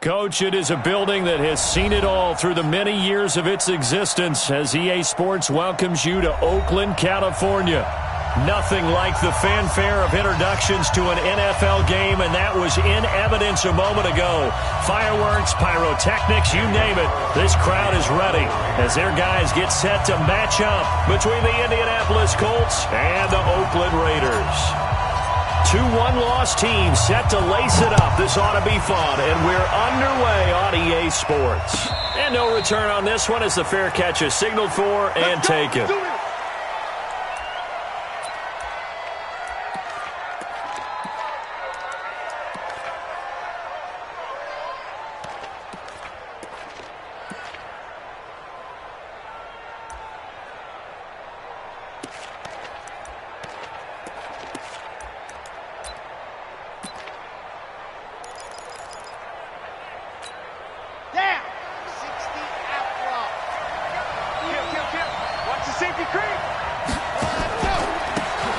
Coach, it is a building that has seen it all through the many years of its existence as EA Sports welcomes you to Oakland, California. Nothing like the fanfare of introductions to an NFL game, and that was in evidence a moment ago. Fireworks, pyrotechnics, you name it. This crowd is ready as their guys get set to match up between the Indianapolis Colts and the Oakland Raiders. Two one-loss teams set to lace it up. This ought to be fun, and we're underway on EA Sports. And no return on this one as the fair catch is signaled for and taken.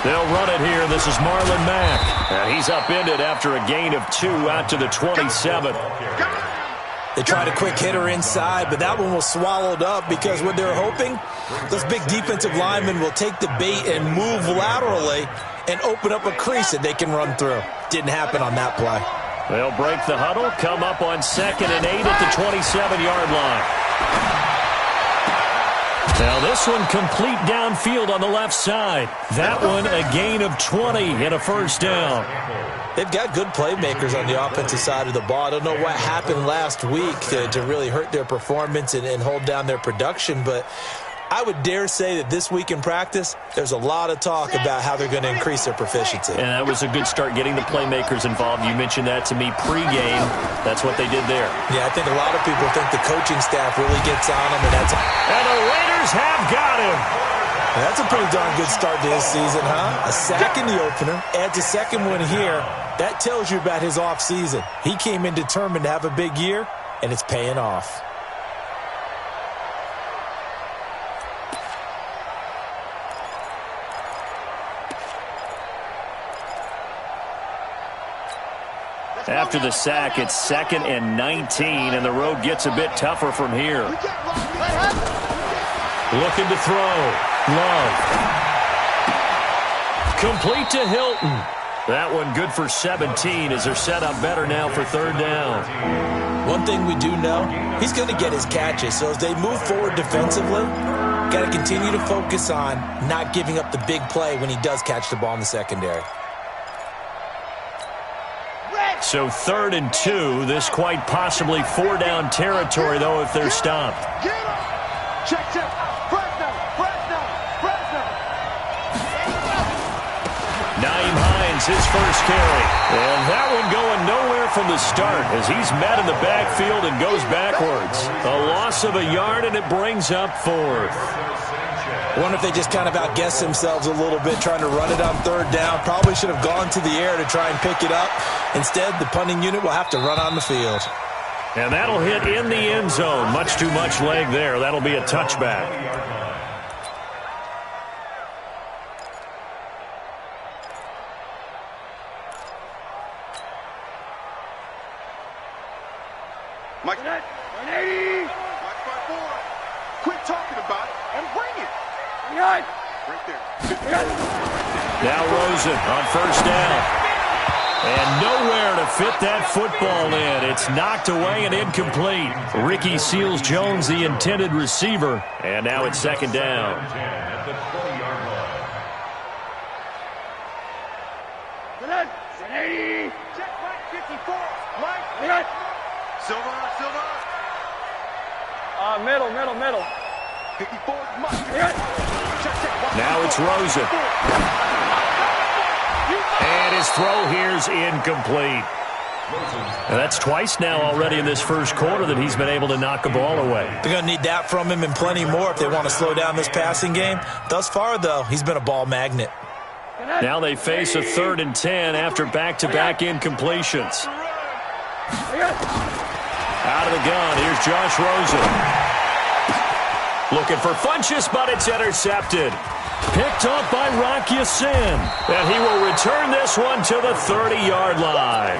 They'll run it here. This is Marlon Mack. And he's upended after a gain of 2 out to the 27. They tried a quick hitter inside, but that one was swallowed up because what they're hoping, those big defensive linemen will take the bait and move laterally and open up a crease that they can run through. Didn't happen on that play. They'll break the huddle, come up on 2nd and 8 at the 27-yard line. Now this one complete downfield on the left side. That one a gain of 20 and a first down. They've got good playmakers on the offensive side of the ball. I don't know what happened last week to really hurt their performance and hold down their production, but I would dare say that this week in practice, there's a lot of talk about how they're going to increase their proficiency. And that was a good start getting the playmakers involved. You mentioned that to me pregame. That's what they did there. Yeah, I think a lot of people think the coaching staff really gets on them, and that's and the Raiders have got him. That's a pretty darn good start to his season, huh? A sack in the opener, adds a second one here. That tells you about his offseason. He came in determined to have a big year, and it's paying off. After the sack, it's 2nd and 19, and the road gets a bit tougher from here. Looking to throw. Love. Complete to Hilton. That one good for 17 as they're set up better now for 3rd down. One thing we do know, he's going to get his catches. So as they move forward defensively, got to continue to focus on not giving up the big play when he does catch the ball in the secondary. So 3rd and 2, this quite possibly 4-down territory, though, if they're stopped. Check. Naeem Hines, his first carry. And that one going nowhere from the start as he's met in the backfield and goes backwards. A loss of a yard, and it brings up 4th. I wonder if they just kind of outguessed themselves a little bit trying to run it on 3rd down. Probably should have gone to the air to try and pick it up. Instead, the punting unit will have to run on the field. And that'll hit in the end zone. Much too much leg there. That'll be a touchback. Mike 180. Mike 5-4. Quit talking about it and bring it. Right there. Now Rosen on 1st down. And nowhere to fit that football in. It's knocked away and incomplete. Ricky Seals-Jones, the intended receiver. And now it's 2nd down. Check Mike 54. Mike. Silva. Middle. 54 Mike. Now it's Rosen. And his throw here's incomplete. And that's twice now already in this first quarter that he's been able to knock a ball away. They're going to need that from him and plenty more if they want to slow down this passing game. Thus far, though, he's been a ball magnet. Now they face a 3rd and 10 after back-to-back incompletions. Out of the gun, here's Josh Rosen. Looking for Funchess, but it's intercepted. Picked off by Rock Ya-Sin. And he will return this one to the 30-yard line.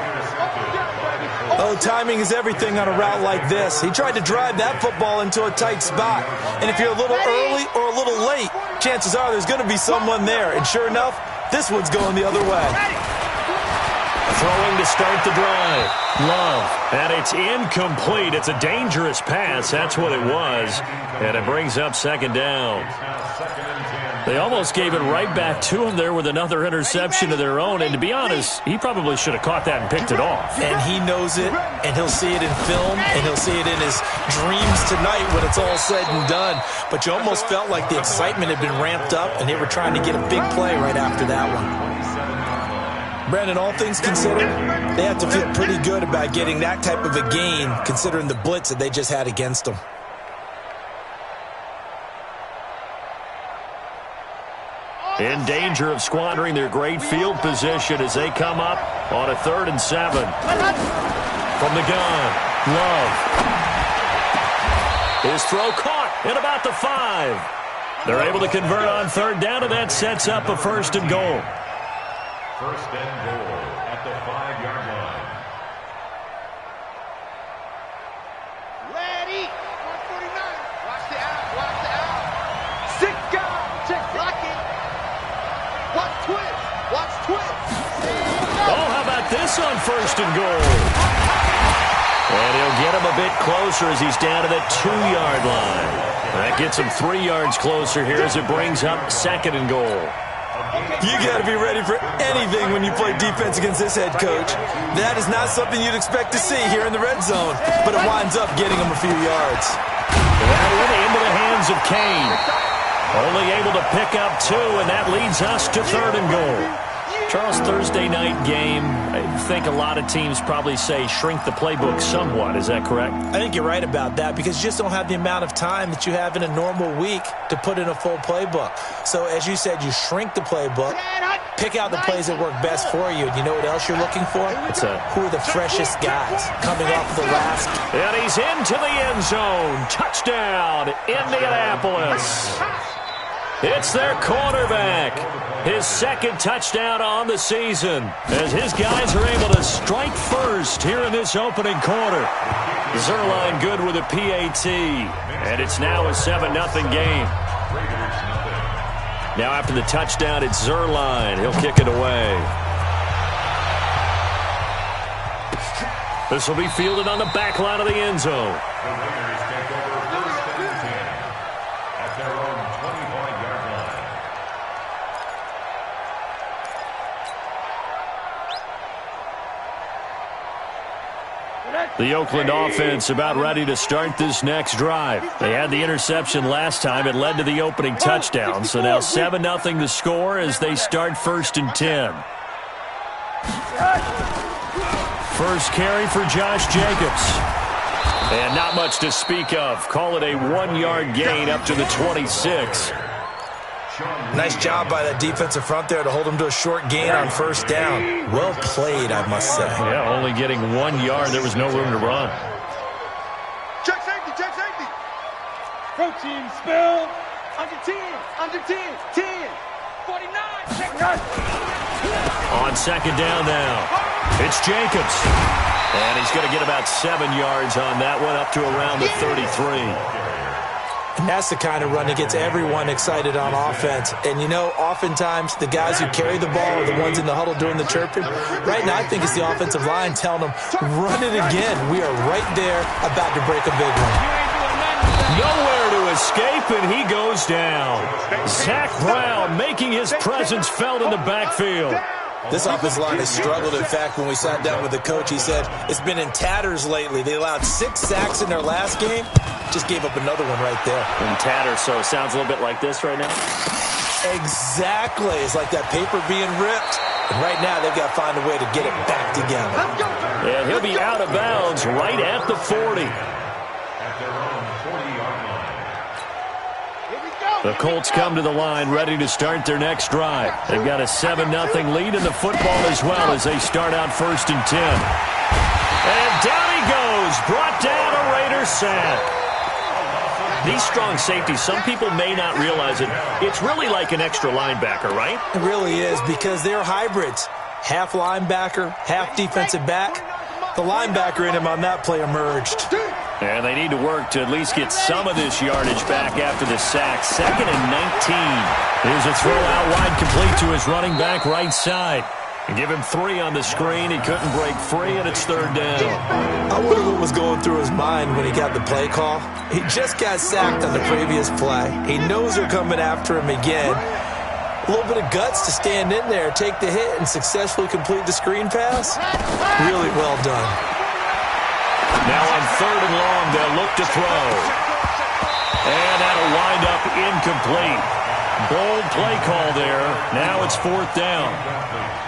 Oh, timing is everything on a route like this. He tried to drive that football into a tight spot. And if you're a little early or a little late, chances are there's going to be someone there. And sure enough, this one's going the other way. Throwing to start the drive. Love. And it's incomplete. It's a dangerous pass. That's what it was. And it brings up second down. They almost gave it right back to him there with another interception of their own. And to be honest, he probably should have caught that and picked it off. And he knows it, and he'll see it in film, and he'll see it in his dreams tonight when it's all said and done. But you almost felt like the excitement had been ramped up, and they were trying to get a big play right after that one. Brandon, all things considered, they have to feel pretty good about getting that type of a gain, considering the blitz that they just had against them. In danger of squandering their great field position as they come up on a 3rd and 7. From the gun, Love. His throw caught at about the 5. They're able to convert on 3rd down, and that sets up a 1st and goal. 1st and goal at the 5-yard line. Ready. 149. Watch the out. Watch the out. 6 guys. Check blocking. Watch twist. Watch twist. Oh, how about this on 1st and goal? And he'll get him a bit closer as he's down to the 2-yard line. That gets him 3 yards closer here as it brings up 2nd and goal. You got to be ready for anything when you play defense against this head coach. That is not something you'd expect to see here in the red zone, but it winds up getting him a few yards. That one into the hands of Kane. Only able to pick up 2, and that leads us to 3rd and goal. Charles, Thursday night game, I think a lot of teams probably say shrink the playbook somewhat. Is that correct? I think you're right about that because you just don't have the amount of time that you have in a normal week to put in a full playbook. So, as you said, you shrink the playbook, pick out the plays that work best for you. And you know what else you're looking for? Who are the freshest guys coming off the last. And he's into the end zone. Touchdown, Indianapolis. It's their quarterback. His 2nd touchdown on the season as his guys are able to strike first here in this opening quarter. Zerline good with a PAT, and it's now a 7-0 game. Now after the touchdown, it's Zerline. He'll kick it away. This will be fielded on the back line of the end zone. The Oakland offense about ready to start this next drive. They had the interception last time. It led to the opening touchdown. So now 7-0 the score as they start 1st and 10. First carry for Josh Jacobs. And not much to speak of. Call it a 1-yard gain up to the 26. Nice job by that defensive front there to hold him to a short gain on 1st down. Well played, I must say. Yeah, only getting 1 yard. There was no room to run. Check safety. Check safety. Protein spill. Under 10. Under 10. 10. 49. Check. On 2nd down now. It's Jacobs. And he's going to get about 7 yards on that one, up to around the 33. And that's the kind of run that gets everyone excited on offense. And, you know, oftentimes the guys who carry the ball are the ones in the huddle doing the chirping. Right now, I think it's the offensive line telling them, run it again. We are right there about to break a big one. Nowhere to escape, and he goes down. Zach Brown making his presence felt in the backfield. This offensive line has struggled. In fact, when we sat down with the coach, he said it's been in tatters lately. They allowed 6 sacks in their last game. Just gave up another one right there. In tatters, so it sounds a little bit like this right now? Exactly. It's like that paper being ripped. And right now, they've got to find a way to get it back together. And he'll be out of bounds right at the 40. At their own 40-yard line. The Colts come to the line ready to start their next drive. They've got a 7-0 lead in the football as well as they start out 1st and 10. And down he goes, brought down a Raider sack. These strong safeties, some people may not realize it. It's really like an extra linebacker, right? It really is because they're hybrids. Half linebacker, half defensive back. The linebacker in him on that play emerged. And they need to work to at least get some of this yardage back after the sack. 2nd and 19. Here's a throw out wide, complete to his running back right side. And give him 3 on the screen. He couldn't break free, and it's 3rd down. I wonder what was going through his mind when he got the play call. He just got sacked on the previous play. He knows they're coming after him again. A little bit of guts to stand in there, take the hit, and successfully complete the screen pass. Really well done. Now on 3rd and long, they'll look to throw. And that'll wind up incomplete. Bold play call there. Now it's 4th down.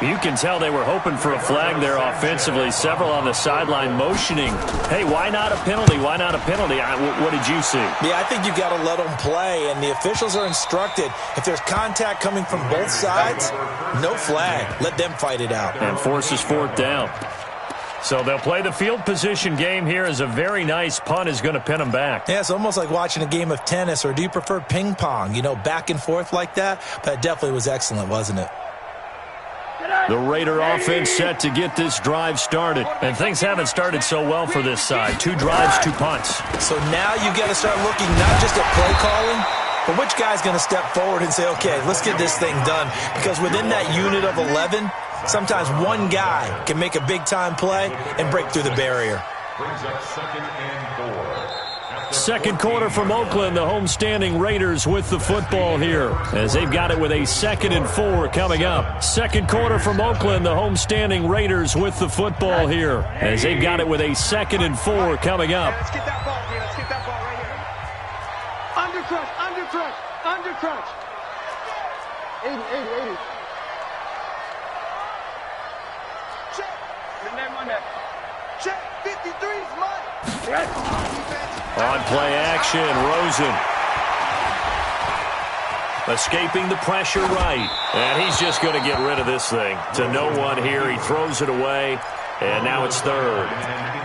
You can tell they were hoping for a flag there offensively. Several on the sideline motioning. Hey, why not a penalty? Why not a penalty? What did you see? Yeah, I think you got to let them play, and the officials are instructed. If there's contact coming from both sides, no flag. Let them fight it out. And forces 4th down. So they'll play the field position game here as a very nice punt is going to pin them back. Yeah, it's almost like watching a game of tennis, or do you prefer ping pong? You know, back and forth like that? But it definitely was excellent, wasn't it? The Raider offense set to get this drive started. And things haven't started so well for this side. 2 drives, 2 punts. So now you got to start looking not just at play calling, but which guy's going to step forward and say, okay, let's get this thing done. Because within that unit of 11, sometimes one guy can make a big-time play and break through the barrier. Brings up 2nd and 4. Second quarter from Oakland, the homestanding Raiders with the football here as they've got it with a 2nd and 4 coming up. Second quarter from Oakland, the homestanding Raiders with the football here as they've got it with a 2nd and 4 coming up. Let's get that ball, dude. Let's get that ball right here. Under crunch, under crunch, under crunch. 80. Check. Monday. Check. 53's money. On play action, Rosen. Escaping the pressure right. And he's just going to get rid of this thing. To no one here. He throws it away. And now it's 3rd.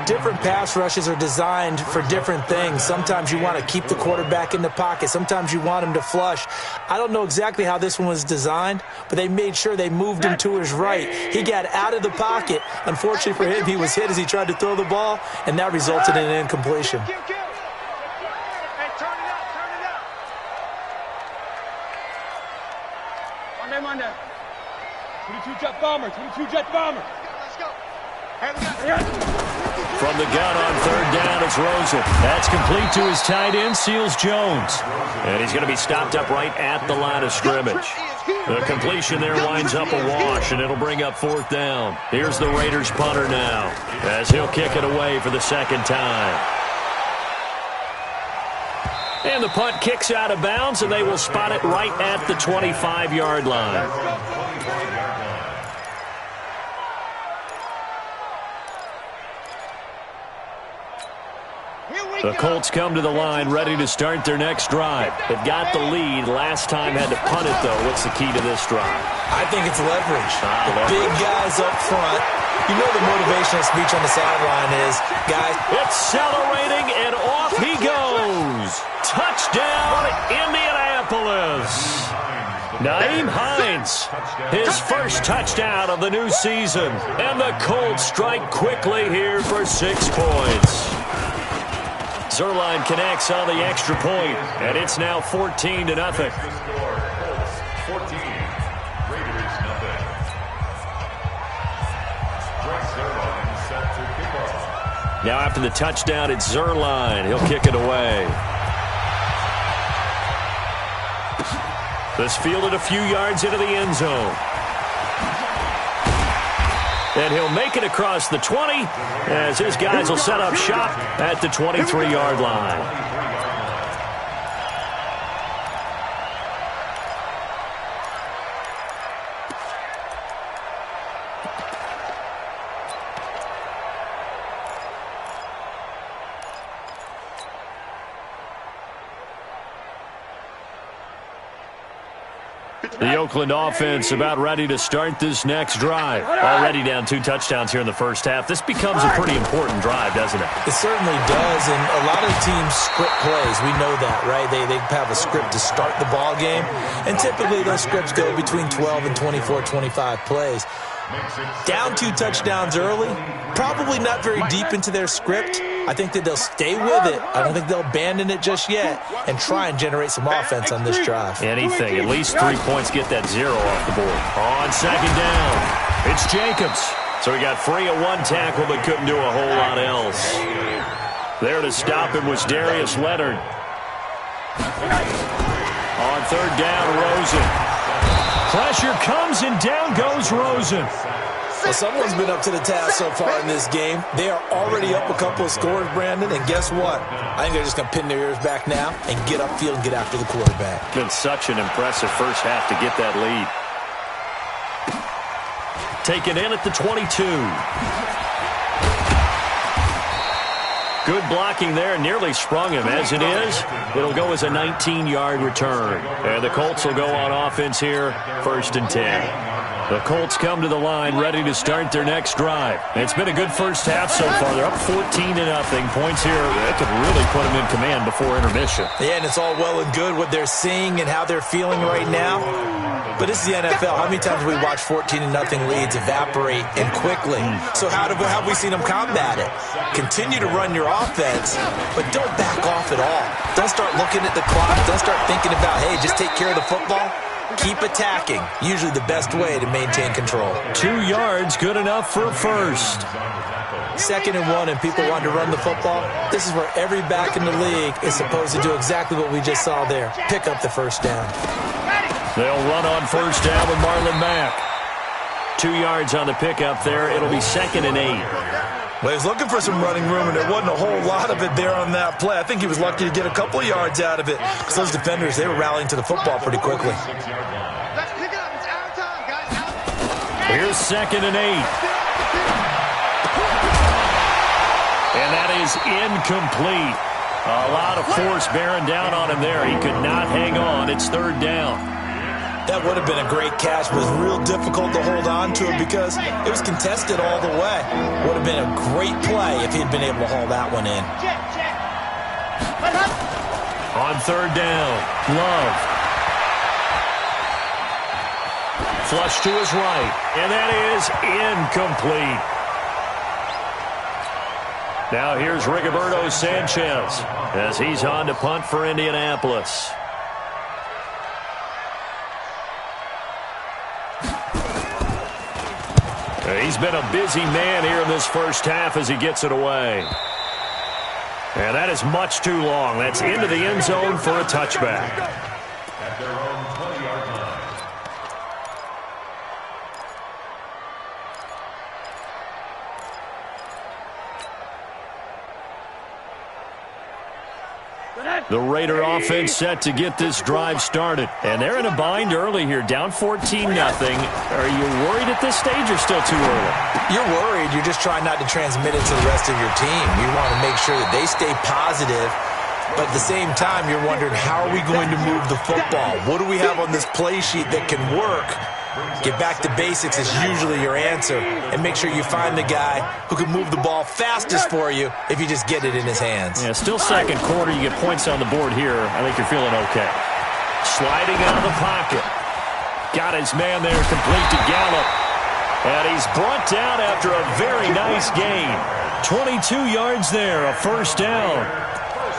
Different pass rushes are designed for different things. Sometimes you want to keep the quarterback in the pocket. Sometimes you want him to flush. I don't know exactly how this one was designed, but they made sure they moved him to his right. He got out of the pocket. Unfortunately for him, he was hit as he tried to throw the ball, and that resulted in an incompletion. Hey, turn it up. Monday. 22 jet bomber. Let's go. From the gun on 3rd down, it's Rosen. That's complete to his tight end, Seals Jones. And he's going to be stopped up right at the line of scrimmage. The completion there winds up a wash, and it'll bring up 4th down. Here's the Raiders punter now as he'll kick it away for the 2nd time. And the punt kicks out of bounds, and they will spot it right at the 25-yard line. The Colts come to the line ready to start their next drive. They've got the lead. Last time had to punt it, though. What's the key to this drive? I think it's leverage. The big guys up front. You know the motivational speech on the sideline is, guys. Accelerating, and off he goes. Touchdown, Indianapolis. Nyheim Hines, his first touchdown of the new season. And the Colts strike quickly here for 6 points. Zerline connects on the extra point, and it's now 14-0. Colts 14, Raiders nothing. Zerline set to kick off. Now after the touchdown, it's Zerline. He'll kick it away. This fielded a few yards into the end zone. And he'll make it across the 20 as his guys will set up shop at the 23-yard line. The Oakland offense about ready to start this next drive. Already down 2 touchdowns here in the first half. This becomes a pretty important drive, doesn't it? It certainly does, and a lot of teams script plays. We know that, right? They have a script to start the ball game, and typically those scripts go between 12 and 24, 25 plays. Down 2 touchdowns early, probably not very deep into their script. I think that they'll stay with it. I don't think they'll abandon it just yet and try and generate some offense on this drive. Anything. At least 3 points, get that 0 off the board. On second down, it's Jacobs. So he got free of 1 tackle but couldn't do a whole lot else. There to stop him was Darius Leonard. On third down, Rosen. Pressure comes and down goes Rosen. Well, someone's been up to the task so far in this game. They are already up a couple of scores, Brandon, and guess what? I think they're just going to pin their ears back now and get upfield and get after the quarterback. Been such an impressive first half to get that lead. Taken in at the 22. Good blocking there, nearly sprung him. As it is, it'll go as a 19-yard return. And the Colts will go on offense here, 1st and 10. The Colts come to the line ready to start their next drive. It's been a good first half so far. They're up 14-0. Points here that could really put them in command before intermission. Yeah, and it's all well and good what they're seeing and how they're feeling right now. But this is the NFL. How many times have we watched 14-0 leads evaporate and quickly? So how have we seen them combat it? Continue to run your offense, but don't back off at all. Don't start looking at the clock. Don't start thinking about, hey, just take care of the football. Keep attacking. Usually the best way to maintain control. 2 yards, good enough for a first. 2nd and 1 and people want to run the football. This is where every back in the league is supposed to do exactly what we just saw there. Pick up the first down. They'll run on first down with Marlon Mack. 2 yards on the pickup there. It'll be 2nd and 8. Well, he was looking for some running room, and there wasn't a whole lot of it there on that play. I think he was lucky to get a couple of yards out of it because those defenders, they were rallying to the football pretty quickly. Here's 2nd and 8. And that is incomplete. A lot of force bearing down on him there. He could not hang on. It's 3rd down. That would have been a great catch, but it was real difficult to hold on to it because it was contested all the way. Would have been a great play if he'd been able to haul that one in. On 3rd down, Love. Flush to his right, and that is incomplete. Now here's Rigoberto Sanchez as he's on to punt for Indianapolis. He's been a busy man here in this first half as he gets it away. And that is much too long. That's into the end zone for a touchback. At their own 20-yard line. The Raider offense set to get this drive started. And they're in a bind early here, down 14-0. Are you worried at this stage or still too early? You're worried. You're just trying not to transmit it to the rest of your team. You want to make sure that they stay positive. But at the same time, you're wondering, how are we going to move the football? What do we have on this play sheet that can work? Get back to basics is usually your answer. And make sure you find the guy who can move the ball fastest for you if you just get it in his hands. Yeah, still second quarter. You get points on the board here. I think you're feeling okay. Sliding out of the pocket. Got his man there, complete to Gallup. And he's brought down after a very nice gain. 22 yards there, a first down.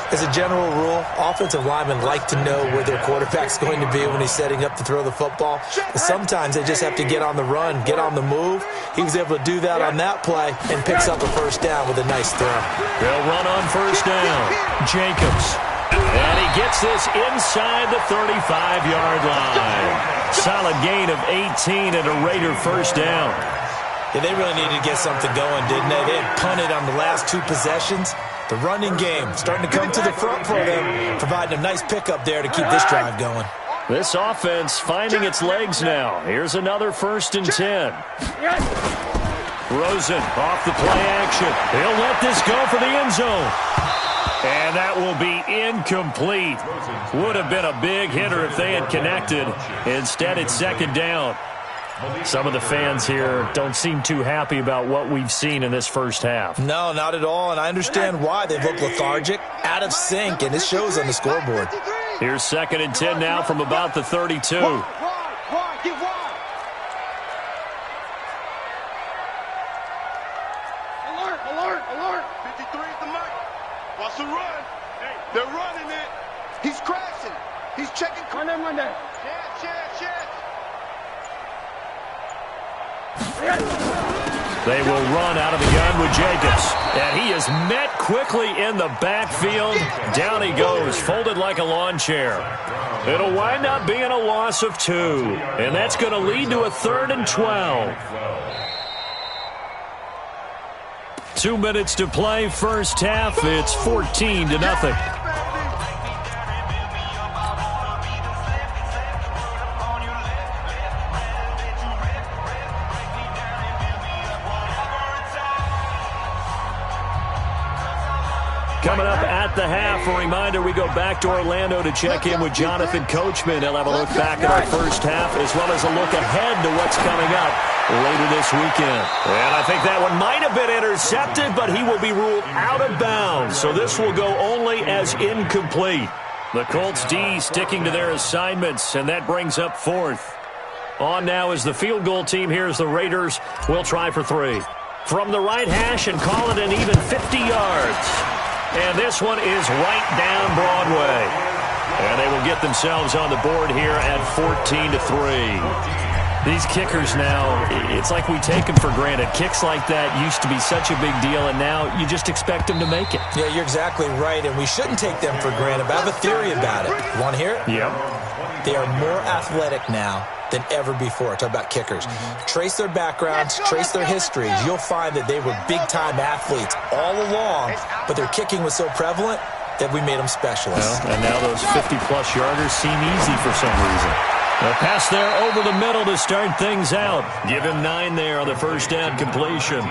As a general rule, offensive linemen like to know where their quarterback's going to be when he's setting up to throw the football. But sometimes they just have to get on the run, get on the move. He was able to do that on that play and picks up a first down with a nice throw. They'll run on first down. Jacobs. And he gets this inside the 35-yard line. Solid gain of 18 and a Raider first down. Yeah, they really needed to get something going, didn't they? They had punted on the last 2 possessions. The running game starting to come to the front for them, providing a nice pickup there to keep this drive going. This offense finding its legs now. Here's another 1st and 10. Rosen off the play action. He'll let this go for the end zone. And that will be incomplete. Would have been a big hitter if they had connected. Instead, it's 2nd down. Some of the fans here don't seem too happy about what we've seen in this first half. No, not at all, and I understand why. They've looked lethargic, out of sync, and it shows on the scoreboard. Here's 2nd and 10 now from about the 32. They will run out of the gun with Jacobs. And he is met quickly in the backfield. Down he goes, folded like a lawn chair. It'll wind up being a loss of 2. And that's going to lead to a 3rd and 12. 2 minutes to play, first half. It's 14-0. Coming up at the half, a reminder, we go back to Orlando to check in with Jonathan Coachman. He'll have a look back at our first half as well as a look ahead to what's coming up later this weekend. And I think that one might have been intercepted, but he will be ruled out of bounds. So this will go only as incomplete. The Colts D sticking to their assignments, and that brings up 4th. On now is the field goal team. Here's the Raiders. We'll try for 3. From the right hash and call it an even 50 yards. And this one is right down Broadway. And they will get themselves on the board here at 14-3. These kickers now, it's like we take them for granted. Kicks like that used to be such a big deal, and now you just expect them to make it. Yeah, you're exactly right, and we shouldn't take them for granted. But I have a theory about it. You want to hear it? Yep. They are more athletic now than ever before. Talk about kickers. Trace their backgrounds, trace their histories. You'll find that they were big-time athletes all along, but their kicking was so prevalent that we made them specialists. Well, and now those 50-plus yarders seem easy for some reason. A pass there over the middle to start things out. Give him 9 there on the first down completion.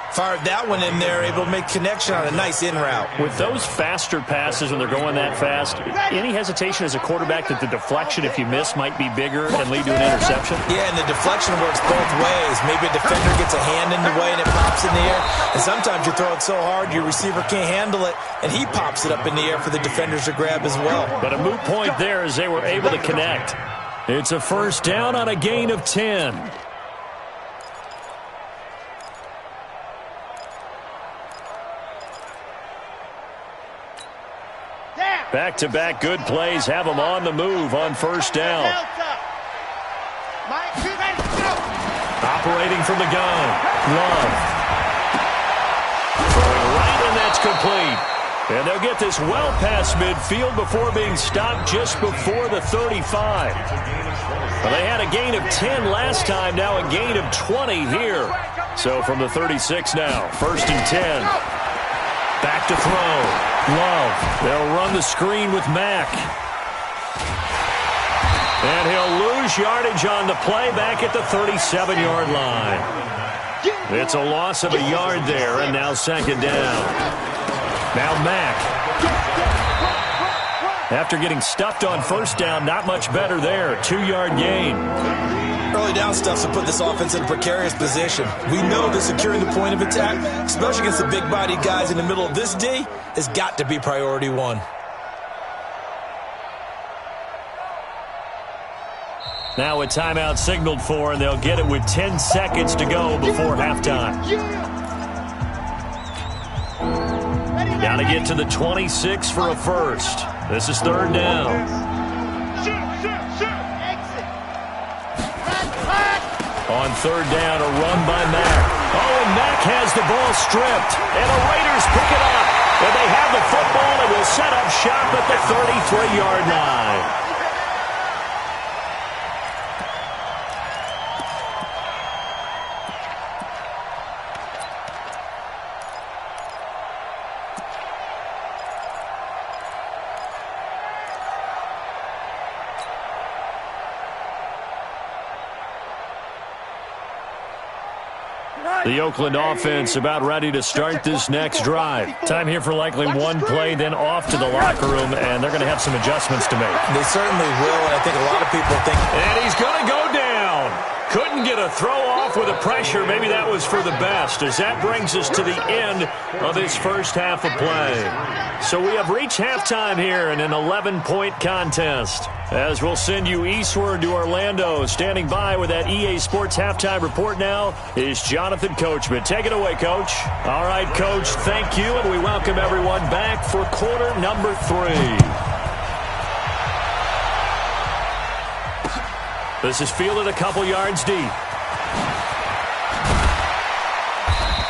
Fired that one in there, able to make connection on a nice in route. With those faster passes when they're going that fast, any hesitation as a quarterback that the deflection, if you miss, might be bigger and lead to an interception? Yeah, and the deflection works both ways. Maybe a defender gets a hand in the way and it pops in the air. And sometimes you throw it so hard your receiver can't handle it, and he pops it up in the air for the defenders to grab as well. But a moot point there as they were able to connect. It's a first down on a gain of 10. Back-to-back good plays have them on the move on first down. Operating from the gun. Love. Throwing right, and that's complete. And they'll get this well past midfield before being stopped just before the 35. Well, they had a gain of 10 last time, now a gain of 20 here. So from the 36 now, first and 10. Back to throw. Love. They'll run the screen with Mack. And he'll lose yardage on the play back at the 37-yard line. It's a loss of a yard there, and now second down. Now Mack. After getting stuffed on first down, not much better there. 2-yard gain. Early down stuff to put this offense in a precarious position. We know that securing the point of attack, especially against the big-bodied guys in the middle of this D, has got to be priority 1. Now a timeout signaled for, and they'll get it with 10 seconds to go before halftime. Got to get to the 26 for a first. This is third down. On third down, a run by Mack. Oh, and Mack has the ball stripped. And the Raiders pick it up. And they have the football and will set up shop at the 33-yard line. The Oakland offense about ready to start this next drive. Time here for likely one play, then off to the locker room, and they're going to have some adjustments to make. They certainly will, and I think a lot of people think... And he's going to go down. Couldn't get a throw off with the pressure. Maybe that was for the best, as that brings us to the end of this first half of play. So we have reached halftime here in an 11-point contest. As we'll send you eastward to Orlando, standing by with that EA Sports halftime report now is Jonathan Coachman. Take it away, Coach. All right, Coach, thank you, and we welcome everyone back for quarter number 3. This is fielded a couple yards deep.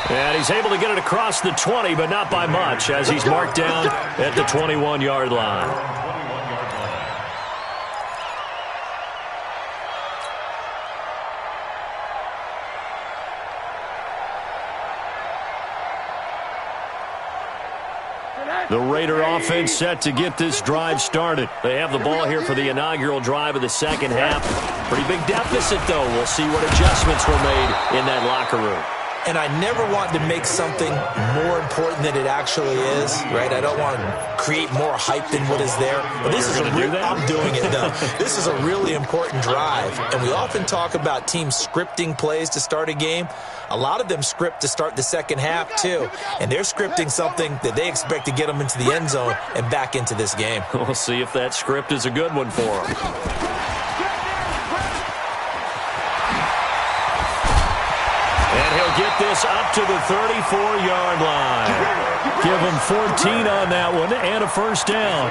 And he's able to get it across the 20, but not by much, as he's marked down at the 21-yard line. The Raider offense set to get this drive started. They have the ball here for the inaugural drive of the second half. Pretty big deficit, though. We'll see what adjustments were made in that locker room. And I never want to make something more important than it actually is, right? I don't want to create more hype than what is there. But this is I'm doing it, though. This is a really important drive. And we often talk about teams scripting plays to start a game. A lot of them script to start the second half, too. And they're scripting something that they expect to get them into the end zone and back into this game. We'll see if that script is a good one for them. And he'll get this up to the 34-yard line. Give him 14 on that one and a first down.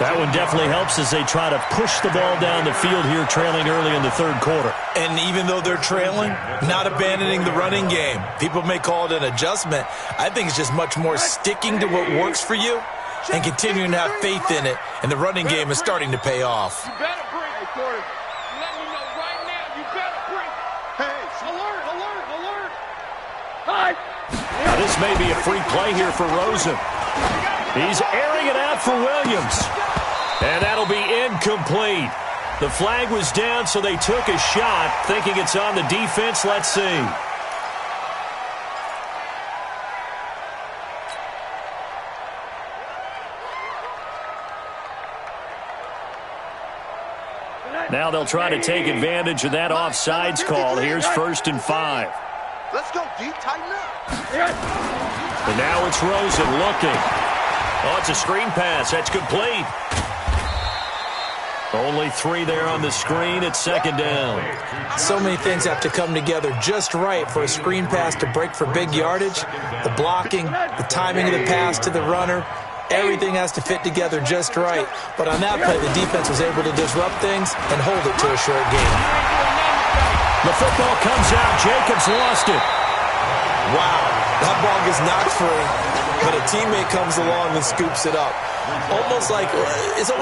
That one definitely helps as they try to push the ball down the field here, trailing early in the third quarter. And even though they're trailing, not abandoning the running game. People may call it an adjustment. I think it's just much more sticking to what works for you and continuing to have faith in it. And the running game is starting to pay off. You better bring it, Corey. Let me know right now. You better bring it. Hey, alert, alert, alert. Hi. Now this may be a free play here for Rosen. He's airing it out for Williams. And that'll be incomplete. The flag was down, so they took a shot, thinking it's on the defense. Let's see. Now they'll try to take advantage of that offsides call. Here's 1st and 5. Let's go, D. Tighten up. And now it's Rosen looking. Oh, it's a screen pass. That's complete. Only 3 there on the screen. It's 2nd down. So many things have to come together just right for a screen pass to break for big yardage. The blocking, the timing of the pass to the runner, everything has to fit together just right. But on that play, the defense was able to disrupt things and hold it to a short game. The football comes out. Jacobs lost it. Wow, that ball gets knocked free, but a teammate comes along and scoops it up. It's almost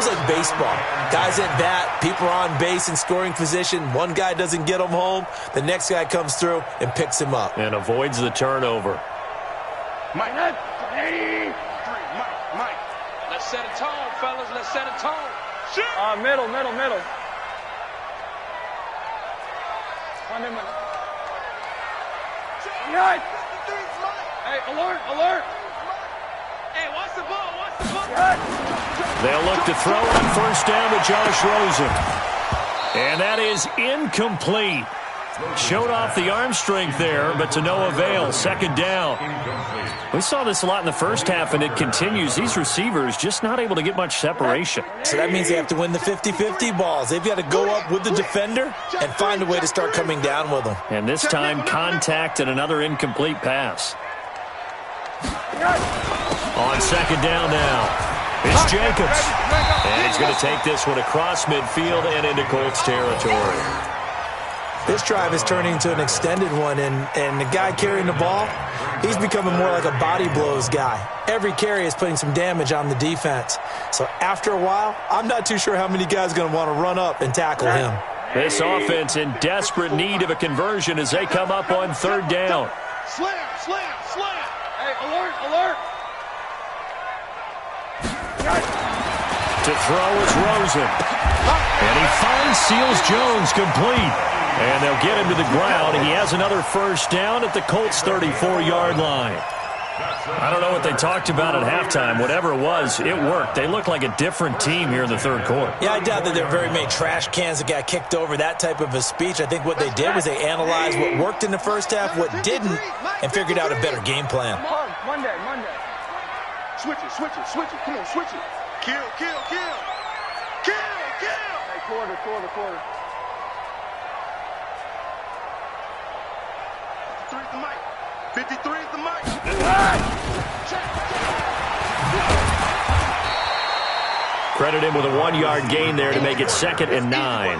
like baseball. Guys at bat, people are on base in scoring position. One guy doesn't get him home. The next guy comes through and picks him up. And avoids the turnover. Mike. Mike. Let's set a tone, fellas. Let's set a tone. Shit. Middle. Hey, alert. Hey, watch the ball. They'll look to throw on 1st down to Josh Rosen. And that is incomplete. Showed off the arm strength there, but to no avail. 2nd down. We saw this a lot in the first half, and it continues. These receivers just not able to get much separation. So that means they have to win the 50-50 balls. They've got to go up with the defender and find a way to start coming down with them. And this time, contact and another incomplete pass. On 2nd down now. It's Jacobs. And he's going to take this one across midfield and into Colts territory. This drive is turning into an extended one, and the guy carrying the ball, he's becoming more like a body blows guy. Every carry is putting some damage on the defense. So after a while, I'm not too sure how many guys are going to want to run up and tackle him. This offense in desperate need of a conversion as they come up on 3rd down. Slam. Hey, alert. To throw is Rosen. And he finds Seals Jones complete. And they'll get him to the ground. He has another 1st down at the Colts 34-yard line. I don't know what they talked about at halftime. Whatever it was, it worked. They look like a different team here in the 3rd quarter. Yeah, I doubt that there are very many trash cans that got kicked over, that type of a speech. I think what they did was they analyzed what worked in the first half, what didn't, and figured out a better game plan. Monday. Switch it. Come on, switch it. Kill. Hey, quarter. 53 is the mic. Credit him with a 1-yard gain there to make it 2nd and 9.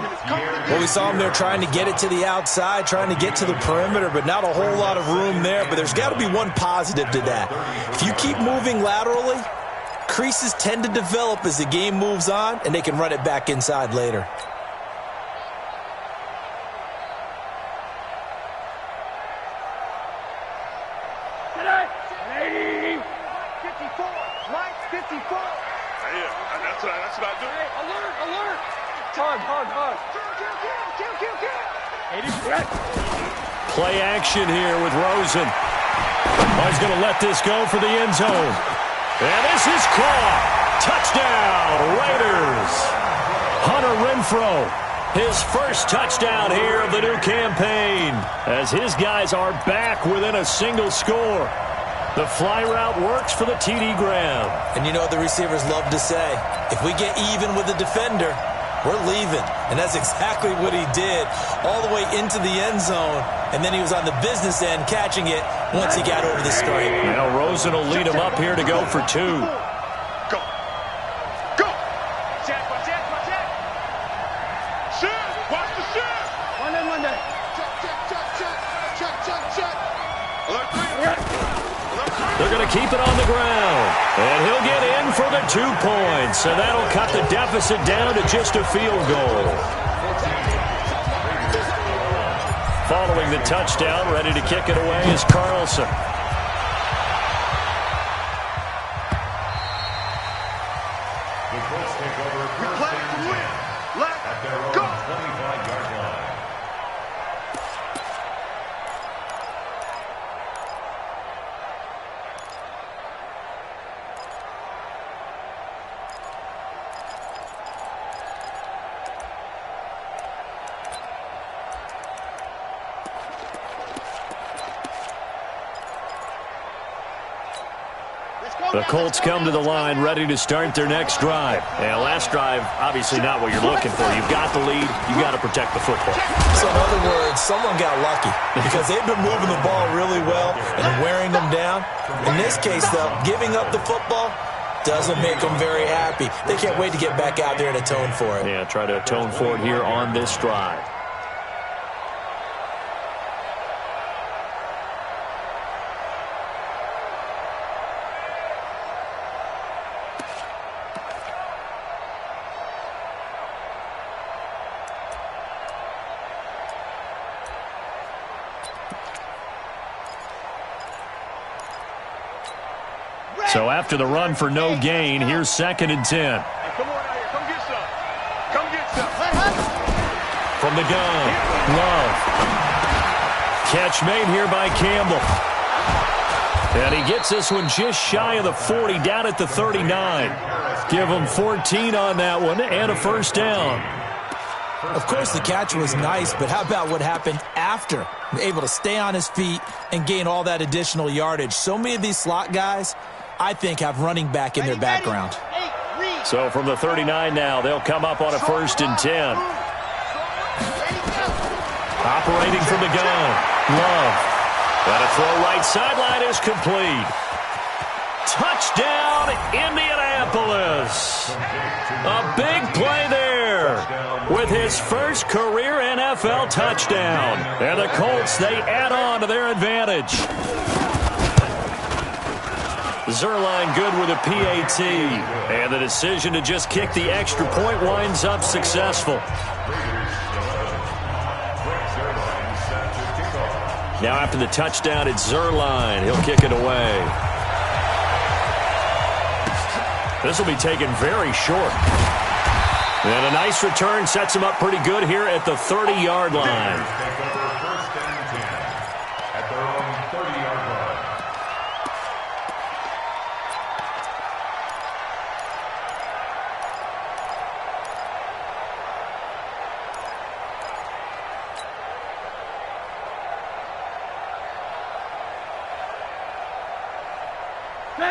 Well, we saw him there trying to get it to the outside, trying to get to the perimeter, but not a whole lot of room there. But there's got to be one positive to that. If you keep moving laterally, creases tend to develop as the game moves on, and they can run it back inside later. Play action here with Rosen. Oh, he's going to let this go for the end zone. And this is caught. Touchdown, Raiders. Hunter Renfrow, his first touchdown here of the new campaign, as his guys are back within a single score. The fly route works for the TD grab. And you know what the receivers love to say? If we get even with the defender, we're leaving. And that's exactly what he did, all the way into the end zone. And then he was on the business end catching it once he got over the stripe. Now Rosen will lead him up here to go for 2. Go. Go. Check, watch it, watch it. Shoot. Watch the shoot. One day. Check. Alert 3. They're going to keep it on the ground. And he'll get in for the 2 points. And that'll cut the deficit down to just a field goal. Following the touchdown, ready to kick it away is Carlson. The Colts take over first and 10 at their own 25-yard line. The Colts come to the line ready to start their next drive. And last drive, obviously not what you're looking for. You've got the lead. You've got to protect the football. So in other words, someone got lucky because they've been moving the ball really well and wearing them down. In this case, though, giving up the football doesn't make them very happy. They can't wait to get back out there and atone for it. Yeah, try to atone for it here on this drive. So after the run for no gain, here's 2nd and 10. Hey, come on out here. Come get some. Come get some. From the gun, Love. Catch made here by Campbell. And he gets this one just shy of the 40, down at the 39. Give him 14 on that one and a first down. Of course, the catch was nice, but how about what happened after? Able to stay on his feet and gain all that additional yardage. So many of these slot guys, I think, have running back in their background. So from the 39 now, they'll come up on a 1st and 10. Operating from the gun, Love. But a throw right sideline is complete. Touchdown, Indianapolis. A big play there with his first career NFL touchdown. And the Colts, they add on to their advantage. Zerline good with a PAT. And the decision to just kick the extra point winds up successful. Now after the touchdown, it's Zerline. He'll kick it away. This will be taken very short. And a nice return sets him up pretty good here at the 30-yard line.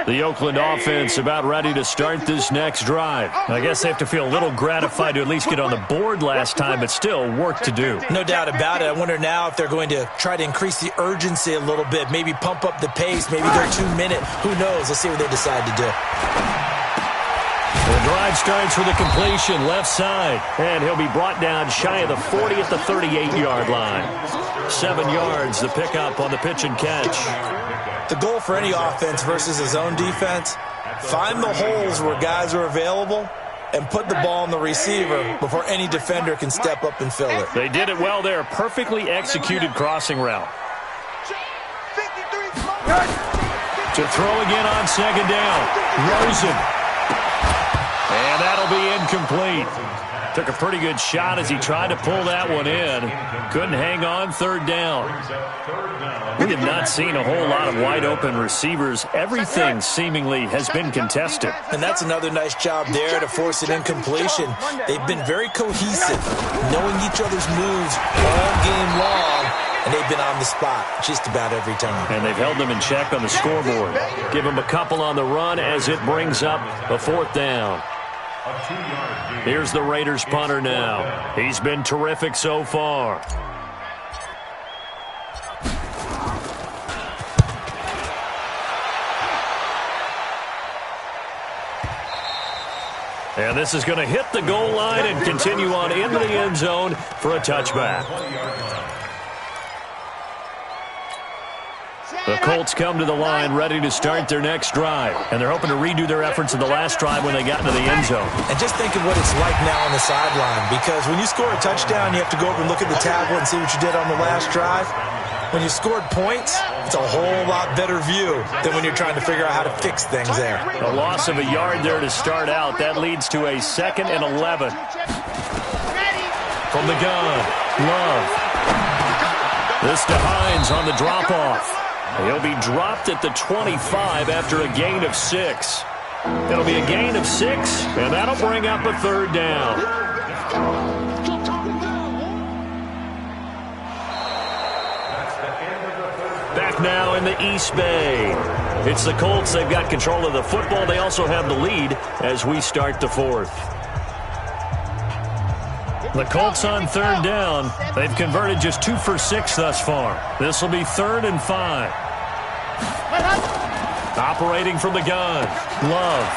The Oakland offense about ready to start this next drive. I guess they have to feel a little gratified to at least get on the board last time, but still work to do. No doubt about it. I wonder now if they're going to try to increase the urgency a little bit, maybe pump up the pace, maybe go 2 minute. Who knows? Let's see what they decide to do. The drive starts with a completion left side, and he'll be brought down shy of the 40 at the 38-yard line. 7 yards, the pickup on the pitch and catch. The goal for any offense versus a zone defense, find the holes where guys are available and put the ball on the receiver before any defender can step up and fill it. They did it well there. Perfectly executed crossing route. To throw again on second down. Rosen. And that'll be incomplete. Took a pretty good shot as he tried to pull that one in. Couldn't hang on third down. We have not seen a whole lot of wide-open receivers. Everything seemingly has been contested. And that's another nice job there to force an incompletion. They've been very cohesive, knowing each other's moves all game long, and they've been on the spot just about every time. And they've held them in check on the scoreboard. Give them a couple on the run as it brings up a fourth down. Here's the Raiders punter now. He's been terrific so far. And this is going to hit the goal line and continue on into the end zone for a touchback. The Colts come to the line ready to start their next drive. And they're hoping to redo their efforts in the last drive when they got into the end zone. And just think of what it's like now on the sideline. Because when you score a touchdown, you have to go over and look at the tablet and see what you did on the last drive. When you scored points, it's a whole lot better view than when you're trying to figure out how to fix things there. A loss of a yard there to start out. That leads to a 2nd and 11. From the gun, Love. This to Hines on the drop-off. He'll be dropped at the 25 after a gain of 6. It'll be a gain of 6, and that'll bring up a third down. Back now in the East Bay. It's the Colts. They've got control of the football. They also have the lead as we start the fourth. The Colts on third down. They've converted just 2 for 6 thus far. This will be 3rd and 5. Operating from the gun. Love.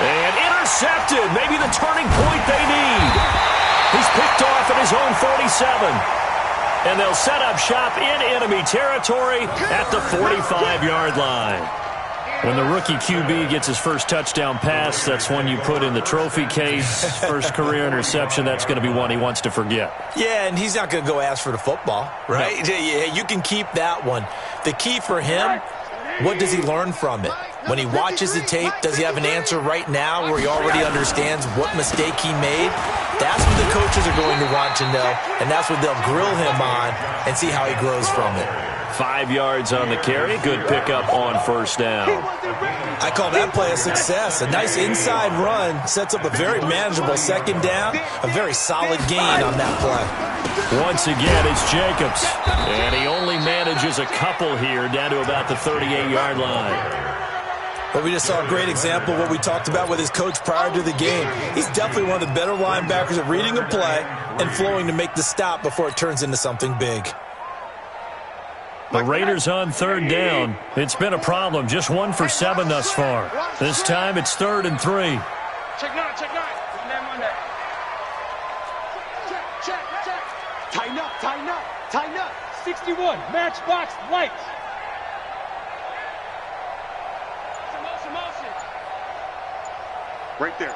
And intercepted. Maybe the turning point they need. He's picked off at his own 47. And they'll set up shop in enemy territory at the 45-yard line. When the rookie QB gets his first touchdown pass, that's one you put in the trophy case. First career interception, that's going to be one he wants to forget. Yeah, and he's not going to go ask for the football, right? No. Yeah, you can keep that one. The key for him, what does he learn from it? When he watches the tape, does he have an answer right now where he already understands what mistake he made? That's what the coaches are going to want to know, and that's what they'll grill him on and see how he grows from it. 5 yards on the carry. Good pickup on first down. I call that play a success. A nice inside run sets up a very manageable second down. A very solid gain on that play. Once again, it's Jacobs. And he only manages a couple here down to about the 38-yard line. But we just saw a great example of what we talked about with his coach prior to the game. He's definitely one of the better linebackers at reading a play and flowing to make the stop before it turns into something big. The Raiders on third down. It's been a problem. Just 1 for 7 thus far. This time it's 3rd and 3. Check 9, check 9. Check. Tighten up. 61, matchbox, lights. Right there.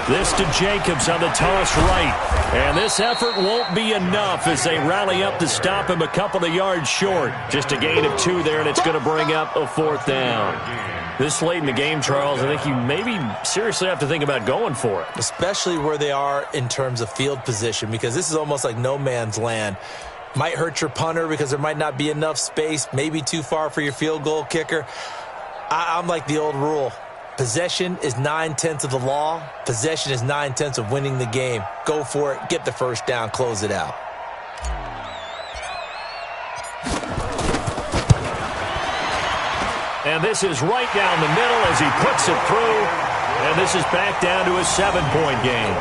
This to Jacobs on the toss right. And this effort won't be enough as they rally up to stop him a couple of yards short. Just a gain of 2 there, and it's going to bring up a 4th down. This late in the game, Charles, I think you maybe seriously have to think about going for it. Especially where they are in terms of field position, because this is almost like no man's land. Might hurt your punter because there might not be enough space, maybe too far for your field goal kicker. I'm like the old rule. Possession is 9/10 of the law. Possession is 9/10 of winning the game. Go for it. Get the first down. Close it out. And this is right down the middle as he puts it through. And this is back down to a 7-point game.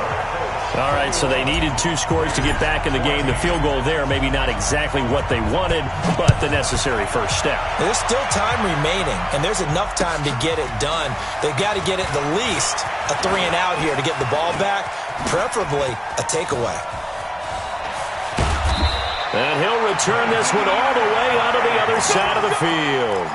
All right, so they needed 2 scores to get back in the game. The field goal there, maybe not exactly what they wanted, but the necessary first step. There's still time remaining, and there's enough time to get it done. They've got to get it the least a 3-and-out here to get the ball back, preferably a takeaway. And he'll return this one all the way onto the other side of the field.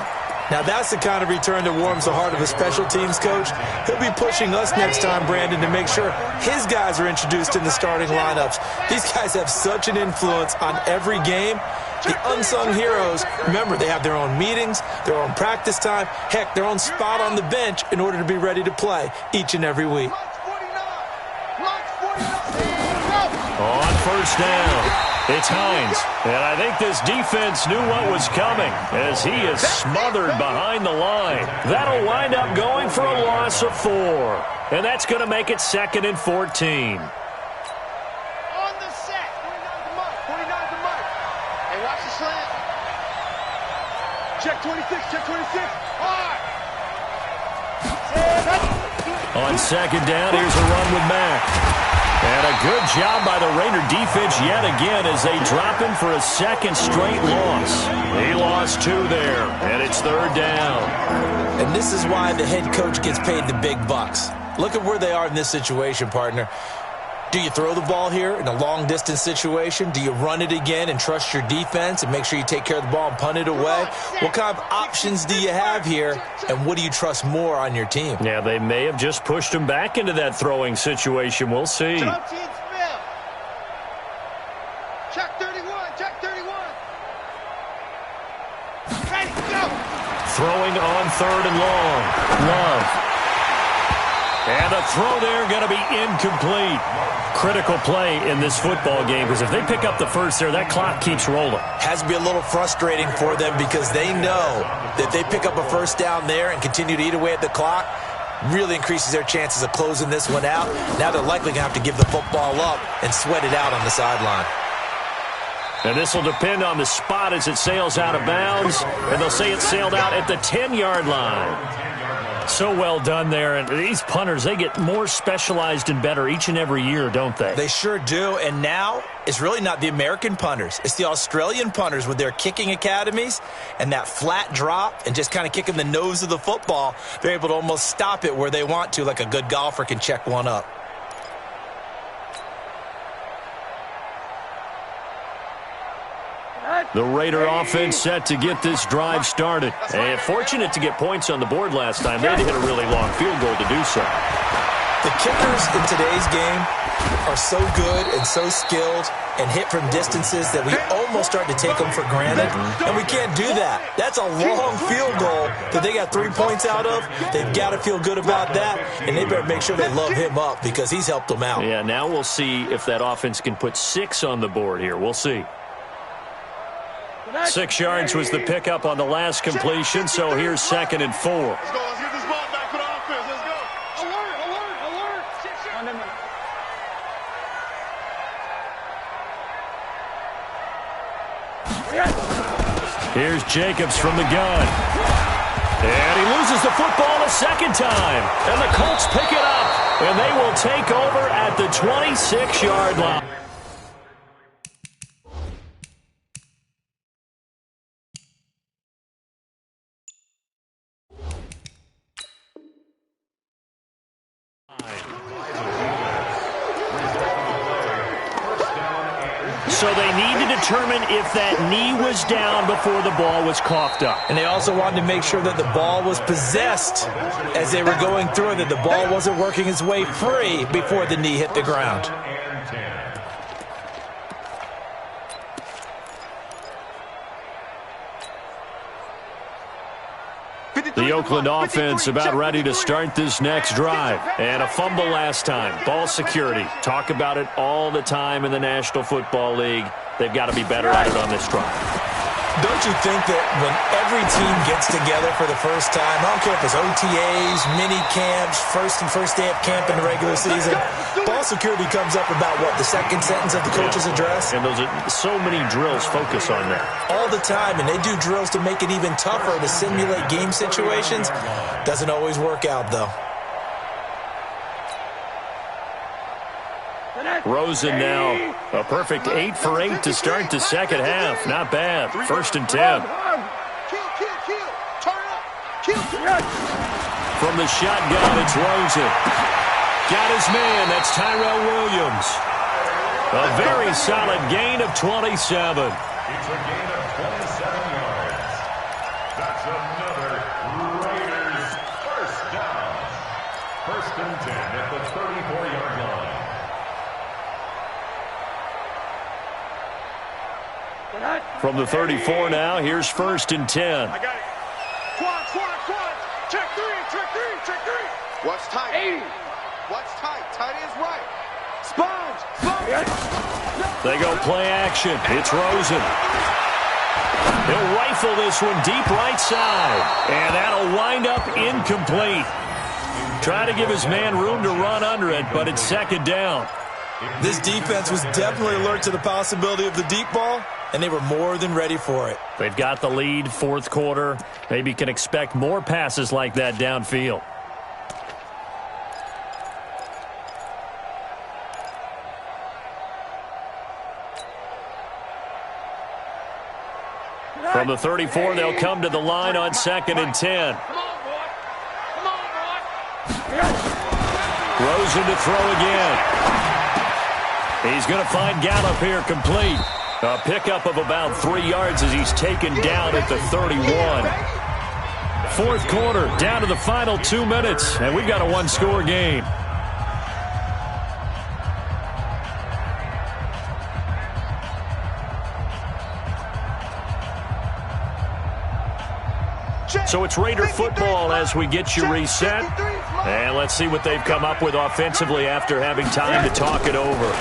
Now, that's the kind of return that warms the heart of a special teams coach. He'll be pushing us next time, Brandon, to make sure his guys are introduced in the starting lineups. These guys have such an influence on every game. The unsung heroes, remember, they have their own meetings, their own practice time, heck, their own spot on the bench in order to be ready to play each and every week. On first down. It's Hines, and I think this defense knew what was coming as he is smothered behind the line. That'll wind up going for a loss of 4, and that's going to make it 2nd and 14. On the set. 49 to Mike. Hey, watch the slant. Check 26, check 26. Hard. On 2nd down, here's a run with Mack. And a good job by the Raider defense yet again as they drop him for a 2nd straight loss. He lost 2 there, and it's 3rd down. And this is why the head coach gets paid the big bucks. Look at where they are in this situation, partner. Do you throw the ball here in a long-distance situation? Do you run it again and trust your defense and make sure you take care of the ball and punt it away? What kind of options do you have here, and what do you trust more on your team? Yeah, they may have just pushed him back into that throwing situation. We'll see. Check 31, check 31. Ready, go. Throwing on 3rd and long. Love. And the throw there going to be incomplete. Critical play in this football game because if they pick up the first there, that clock keeps rolling. Has to be a little frustrating for them because they know that if they pick up a first down there and continue to eat away at the clock, really increases their chances of closing this one out. Now they're likely going to have to give the football up and sweat it out on the sideline. And this will depend on the spot as it sails out of bounds. And they'll say it sailed out at the 10-yard line. So well done there. And these punters, they get more specialized and better each and every year, don't they? They sure do. And now it's really not the American punters. It's the Australian punters with their kicking academies and that flat drop and just kind of kicking the nose of the football. They're able to almost stop it where they want to, like a good golfer can check one up. The Raider offense set to get this drive started. And fortunate to get points on the board last time. They had to hit a really long field goal to do so. The kickers in today's game are so good and so skilled and hit from distances that we almost start to take them for granted. And we can't do that. That's a long field goal that they got 3 points out of. They've got to feel good about that. And they better make sure they love him up because he's helped them out. Yeah, now we'll see if that offense can put 6 on the board here. We'll see. 6 yards was the pickup on the last completion, so here's 2nd and 4. Let's go. Let's get this ball back for the offense. Let's go. Alert, alert, alert. Here's Jacobs from the gun. And he loses the football a 2nd time. And the Colts pick it up, and they will take over at the 26-yard line. So they need to determine if that knee was down before the ball was coughed up. And they also wanted to make sure that the ball was possessed as they were going through it, that the ball wasn't working its way free before the knee hit the ground. The Oakland offense about ready to start this next drive. And a fumble last time. Ball security. Talk about it all the time in the National Football League. They've got to be better at it on this drive. Don't you think that when every team gets together for the first time, I don't care if it's OTAs, mini camps, first day of camp in the regular season, ball security comes up about, what, the 2nd sentence of the coach's address? And those are so many drills focus on that. All the time, and they do drills to make it even tougher to simulate game situations. Doesn't always work out, though. Rosen now a perfect 8 for 8 to start the second half. Not bad. 1st and 10. From the shotgun, it's Rosen. Got his man. That's Tyrell Williams. A very solid gain of 27. It's a gain of 27 yards. That's another Raiders first down. 1st and 10 at the 34-yard line. From the 34 now, here's 1st and 10. I got it. Quad. Check three. What's tight? 80. What's tight? Tight is right. Sponge. They go play action. It's Rosen. He'll rifle this one deep right side. And that'll wind up incomplete. Try to give his man room to run under it, but it's 2nd down. This defense was definitely alert to the possibility of the deep ball, and they were more than ready for it. They've got the lead, 4th quarter. Maybe can expect more passes like that downfield. From the 34, they'll come to the line on 2nd and 10. Rosen to throw again. He's going to find Gallup here complete. A pickup of about 3 yards as he's taken down at the 31. 4th quarter, down to the final 2 minutes, and we've got a 1-score game. So it's Raider football as we get you reset. And let's see what they've come up with offensively after having time to talk it over.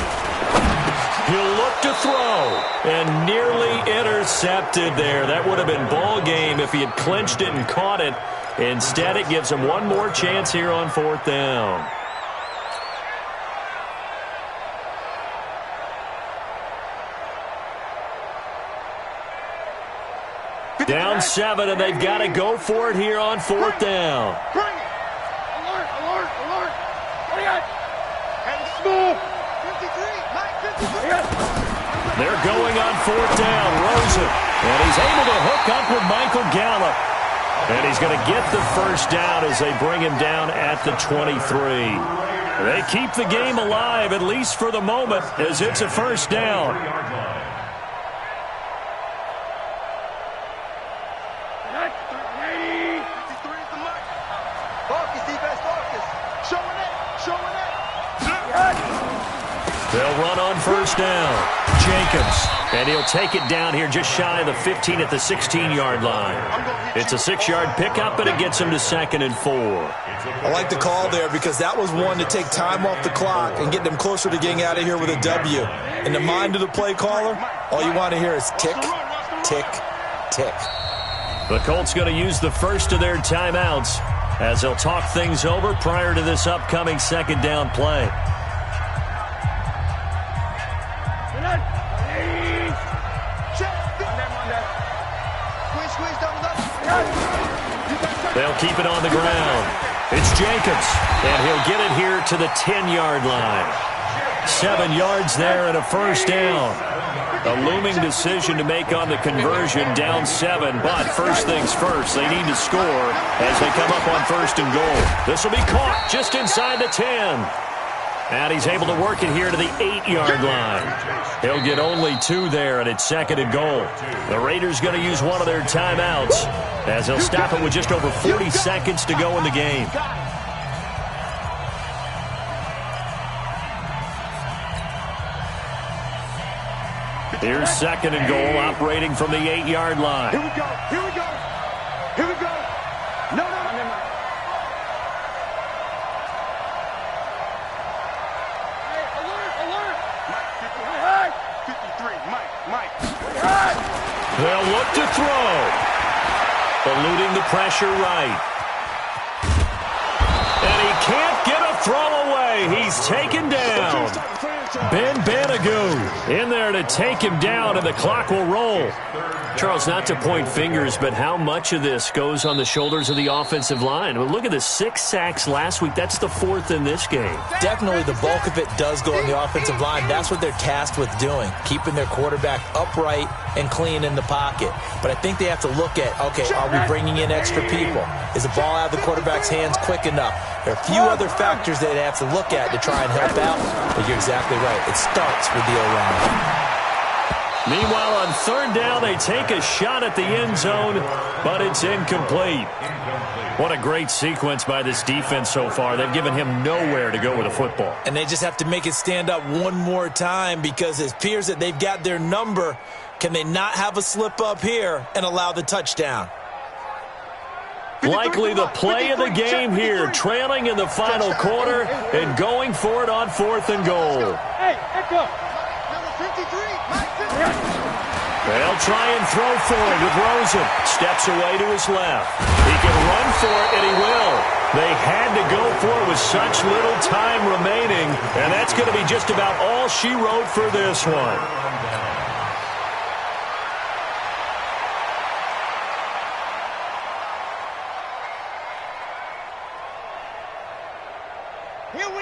He'll look to throw, and nearly intercepted there. That would have been ball game if he had clinched it and caught it. Instead, it gives him one more chance here on 4th down. Down 7, and they've got to go for it here on 4th down. Bring it. Alert. What do you got? And smooth. 53. They're going on 4th down. Rosen. And he's able to hook up with Michael Gallup. And he's going to get the 1st down as they bring him down at the 23. They keep the game alive, at least for the moment, as it's a 1st down. They'll run on 1st down. Jacobs. And he'll take it down here just shy of the 15 at the 16-yard line. It's a 6-yard pickup, but it gets him to 2nd and 4. I like the call there because that was one to take time off the clock and get them closer to getting out of here with a W. In the mind of the play caller, all you want to hear is tick, tick, tick. The Colts going to use the first of their timeouts as they'll talk things over prior to this upcoming 2nd down play. They'll keep it on the ground. It's Jacobs, and he'll get it here to the 10-yard line. 7 yards there and a 1st down. A looming decision to make on the conversion, down 7, but first things first, they need to score as they come up on 1st and goal. This will be caught just inside the 10. And he's able to work it here to the 8-yard line. He'll get only 2 there, and it's 2nd and goal. The Raiders going to use one of their timeouts as they'll stop it with just over 40 seconds to go in the game. Here's 2nd and goal, operating from the 8-yard line. Here we go. No. They'll look to throw. Eluding the pressure right. And he can't get a throw away. play. He's taken down. Ben Banagoo in there to take him down, and the clock will roll. Charles, not to point fingers, but how much of this goes on the shoulders of the offensive line? Well, look at the 6 sacks last week. That's the 4th in this game. Definitely the bulk of it does go on the offensive line. That's what they're tasked with doing, keeping their quarterback upright and clean in the pocket. But I think they have to look at, okay, are we bringing in extra people? Is the ball out of the quarterback's hands quick enough? There are a few other factors they'd have to look at to try and help out, but you're exactly right. It starts with the O-line. Meanwhile, on 3rd down, they take a shot at the end zone, but it's incomplete. What a great sequence by this defense so far. They've given him nowhere to go with the football. And they just have to make it stand up one more time, because it appears that they've got their number. Can they not have a slip up here and allow the touchdown? Likely the play of the game here, trailing in the final quarter and going for it on 4th and goal. Hey, let's go. Number 53. They'll try and throw for it with Rosen. Steps away to his left. He can run for it, and he will. They had to go for it with such little time remaining, and that's going to be just about all she wrote for this one.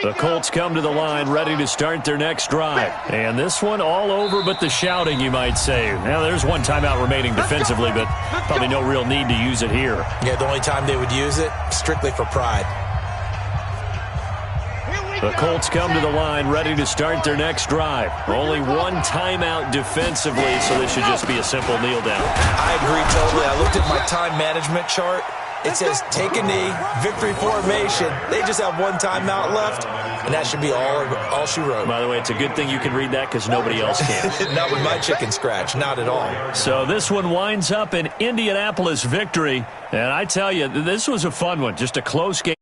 The Colts come to the line ready to start their next drive. And this one all over but the shouting, you might say. Now, there's one timeout remaining defensively, but probably no real need to use it here. Yeah, the only time they would use it, strictly for pride. The Colts come to the line ready to start their next drive. Only one timeout defensively, so this should just be a simple kneel down. I agree totally. I looked at my time management chart. It says take a knee, victory formation. They just have one timeout left, and that should be all she wrote. By the way, it's a good thing you can read that because nobody else can. Not with my chicken scratch, not at all. So this one winds up an Indianapolis victory, and I tell you, this was a fun one, just a close game.